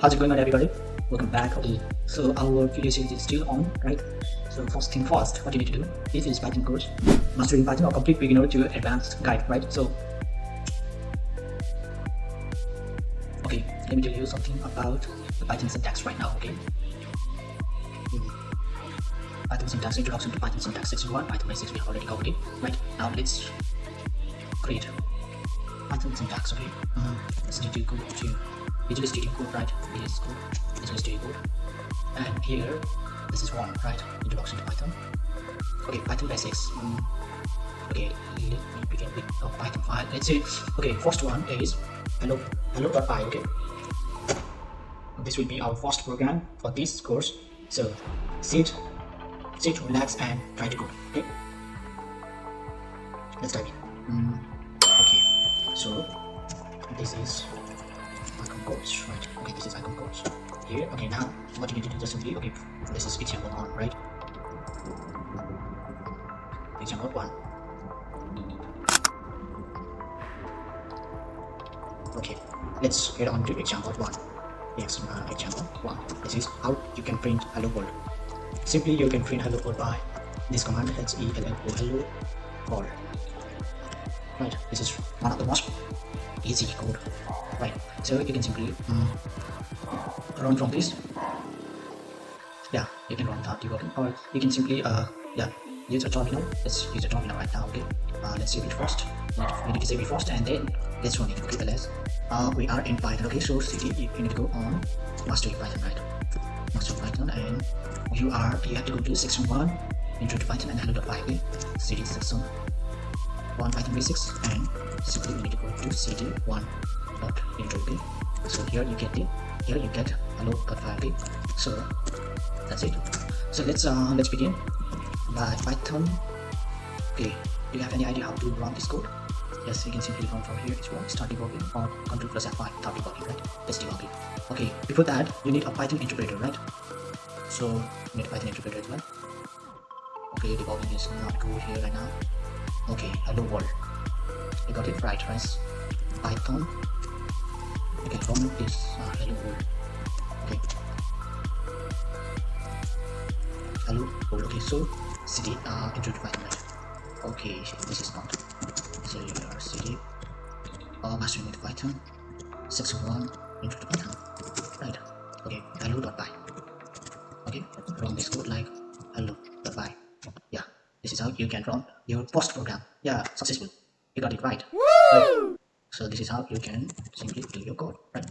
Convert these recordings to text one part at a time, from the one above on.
How's it going on, everybody? Welcome back. Okay, so our video series is still on, right? So first thing first, what you need to do, this is Python course, Mastering Python or Complete Beginner to Advanced Guide, right? So, okay, let me tell you something about the Python syntax right now, okay? Python syntax, introduction to Python syntax, section 1, Python basics, we have already covered it, right? Now let's create Python syntax, okay? Let's need to go to Visual Studio Code, right? This code, Visual Studio Code, and here this is one, right? Introduction to Python. Okay, Python basics. Okay, let me begin with a Python file. Let's say, okay, first one is hello.py. Okay, this will be our first program for this course. So sit, relax, and try to go. Okay, let's dive in. Okay, so this is iKHOMKODES, right? Okay, this is iKHOMKODES here. Okay, now what you need to do just simply, okay, this is example 1, right? Example 1. Okay, let's get on to example 1. Yes, example 1. This is how you can print hello world. Simply you can print hello world by this command hello world. Right, this is one of the most easy code, right? So you can simply run from this. Yeah, you can run without debugging, or you can simply use a terminal. Let's use a terminal right now. Okay, let's save it first. We need to save it first, and then let's run it. Okay, ls we are in Python. Okay, so cd you need to go on Mastering Python, right? Mastering Python, and you have to go to section 1, intro to Python, and hello.py. Okay, cd section 1 Python basics, and simply we need to go to cd1 intro. Okay, so here you get hello.py. Okay, so that's it. So let's begin by Python. Okay, do you have any idea how to run this code? Yes, you can simply run from here as well. Start debugging, or Ctrl plus F5 without debugging, right? Let's debug it. Okay, before that you need a Python interpreter, right? So you need a Python interpreter as well. Okay, debugging is not good here right now. Okay, hello world. You got it right, right? Python. Okay, run this hello world. Okay, hello world. Okay, so cd intro to Python, right? Okay, this is not. So you are cd mastering with Python section 1 intro to Python, right? Okay, hello.py. Okay, run this code like hello.py. Yeah, this is how you can run your first program. Yeah, successful. You got it right. Right. So this is how you can simply do your code, right?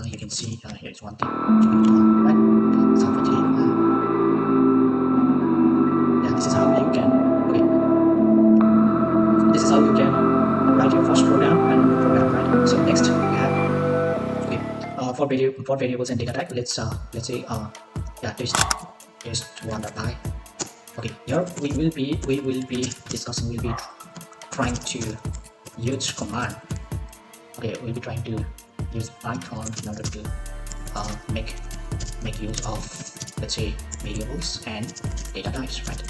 You can see here is one thing you need to run, right? Okay, so for today, yeah, this is how you can. Okay, this is how you can write your first program and run your program, right? So next we have, okay, for variables and data type. Let's say test1.py. Okay, here we will be discussing, we'll be trying to use command. Okay, we'll be trying to use Python in order to make use of, let's say, variables and data types, right?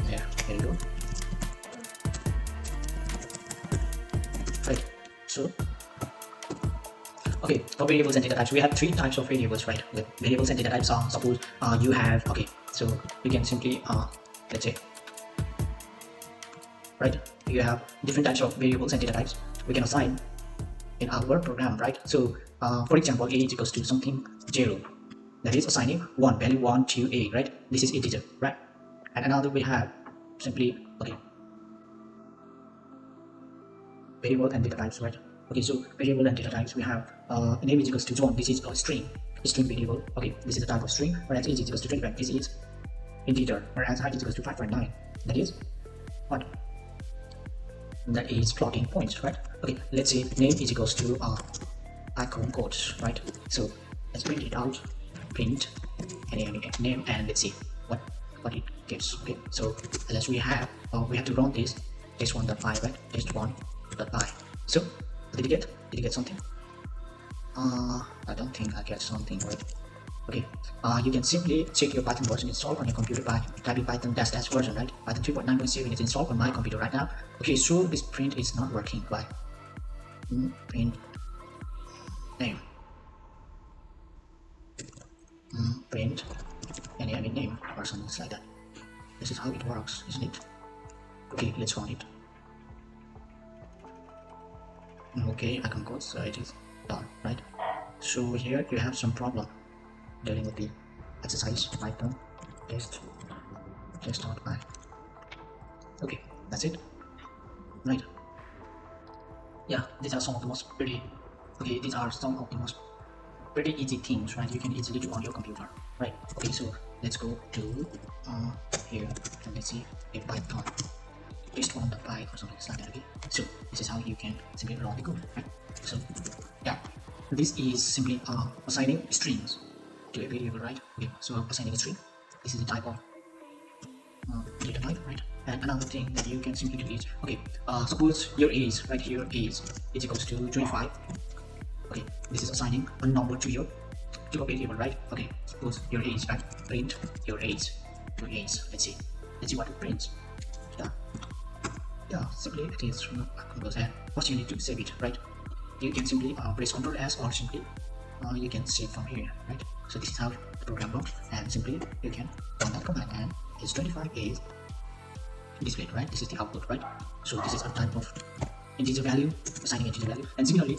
Yeah, here you go. Right, so okay, for variables and data types, we have 3 types of variables, right? With variables and data types are, suppose you have, okay, so you can simply let's say, right, you have different types of variables and data types we can assign in our program, right? So for example, a is equals to something 0, that is assigning value 1 to a, right? This is integer, right? And another we have simply, okay, variable and data types, right? Okay, so variable and data types, we have name is equals to John. This is a string variable. Okay, this is the type of string. Whereas age is equals to 25. This is integer. Whereas height is equals to 5.9. That is what? That is floating points, right? Okay, let's say name is equals to iKHOMKODES, right? So let's print it out. Print any name, and let's see what it gives. Okay, so unless we have to run this test1.py, right? Test1.py. So did you get something? I don't think I get something, right? Okay, you can simply check your Python version installed on your computer by typing Python -- version, right? Python 3.9.7 is installed on my computer right now. Okay, so this print is not working. Why? Print name. print any name or something like that. This is how it works, isn't it? Okay, let's run it. Okay, icon code, so it is done, right? So here you have some problem dealing with the exercise Python test.py. Okay, that's it, right? Yeah, these are some of the most pretty easy things, right? You can easily do on your computer, right? Okay, so let's go to here and let's see a Python test.py or something like that. Okay, so this is how you can simply run the code, right? So yeah, this is simply assigning strings to a variable, right? Okay, so assigning a string, this is the type of data type, right? And another thing that you can simply do is, okay, suppose your age, right here, age is equals to 25. Okay, this is assigning a number to a variable, right? Okay, suppose your age, right? Print your age. Let's see what it prints. Yeah, simply it is from compose. And first you need to save it, right? You can simply press Ctrl S, or simply you can save from here, right? So this is how the program works, and simply you can run that command, and age 25 is displayed, right? This is the output, right? So this is a type of integer value, assigning integer value. And similarly,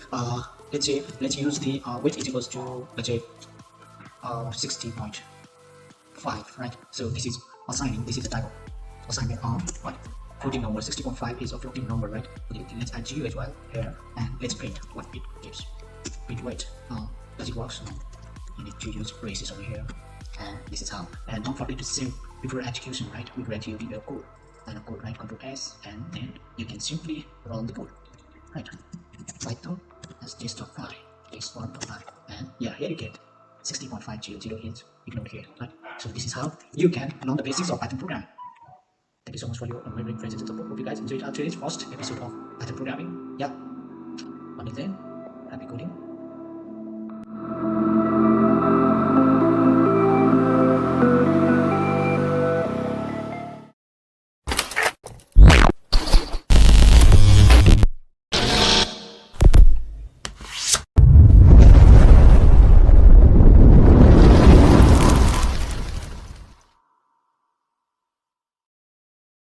let's use the width is equals to, let's say 60.5, right? So this is assigning, this is the type of assignment of what floating number. 60.5 is a floating number, right? Okay, let's add 0 as well here, and let's print what it gives. Print weight. Does it work? So you need to use braces over here, and this is how. And don't forget to save before execution, right? Before executing your code. Line of code, right? Ctrl S, and then you can simply run the code, right? Python as test.py, and yeah, here you get 60.500 is ignored here, right? So this is how you can learn the basics of Python programming. Thank you so much for your unwavering friends and support. Hope you guys enjoyed today's first episode of Python programming. Yeah, until then, happy coding.